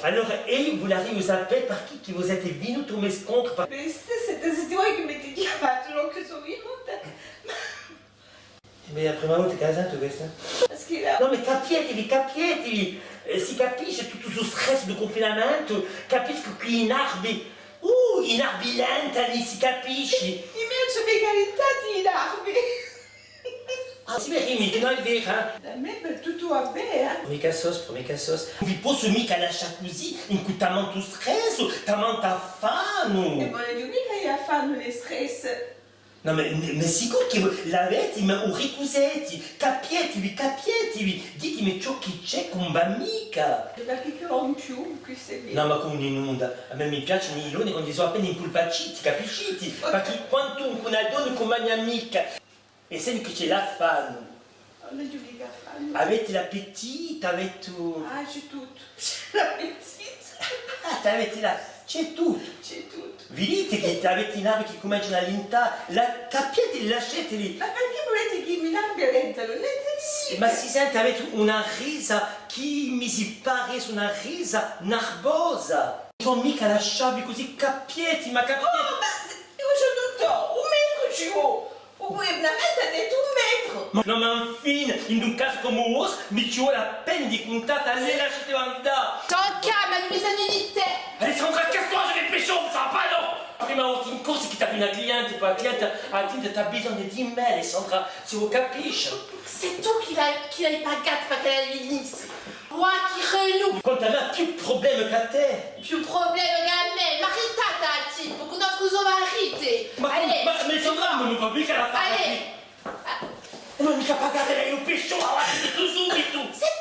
Alors, et vous l'avez vous appelé par chi vous êtes venuto me scontro? Siete voi che mi chiamate, non che sono venuta. Ma è la prima volta che sento questa? Perché No, ma capietevi! Si capisce tutto questo stress di confinamento, capisco qui in arbi lenta lì, si capisce. Invece mi caritati in armi. Ah, si vedi, che non è vero, eh? Da me per tutto va bene. Mica sos. Non vi posso mica lasciare così, in cui t'ha molto stress, t'ha molto E affanno. voglio dire che io fanno le stress. No, ma sicuro che l'avete, ma ricusetti, capietevi, ditemi ciò che c'è con mica. Perché che ho un più, questo è vero. No, ma come un'inonda, a me mi piacciono i loni quando sono appena impulpaciti, capisci? Perché quanto una donna con una amica, e senti che ce la fanno. Non è giudica fanno. Avete l'appetito, avete... Ah, c'è tutto. C'è l'appetito. avete la... c'è tutto. C'è tutto. Vedete che avete navi che cominciano a lentare, capiate, lasciateli. Ma perché volete che mi abbia lenta? Non è Ma si sente, avete una risa che mi si pare una risa nervosa. Non mica lasciarvi così, capieti, ma capiete. Oh, ma io sono tutto, 1 metro ci vuole. Voi veramente ha detto 1 metro. No, ma infine, in un caso come vostro, mi ci vuole la pena di contare, allez, lasciate andare. T'en calme, non bisogno di te! Alessandra, casse-toi, je vais pécho, ça va pas, non? Prima volta in corso che t'ha una cliente, poi la cliente ha bisogno di me, Alessandra, si lo capisce. C'est toi qui l'as pagata perché la venisse. Moi qui relou. Quanto a me più problemi che a te. Più problema che a me. Maritata al tipo, con un scuso marite. Allez. Ma Alessandra, non va mica la fare. Allez. Non mica pagare lei un pescione, avanti tutto subito. C'est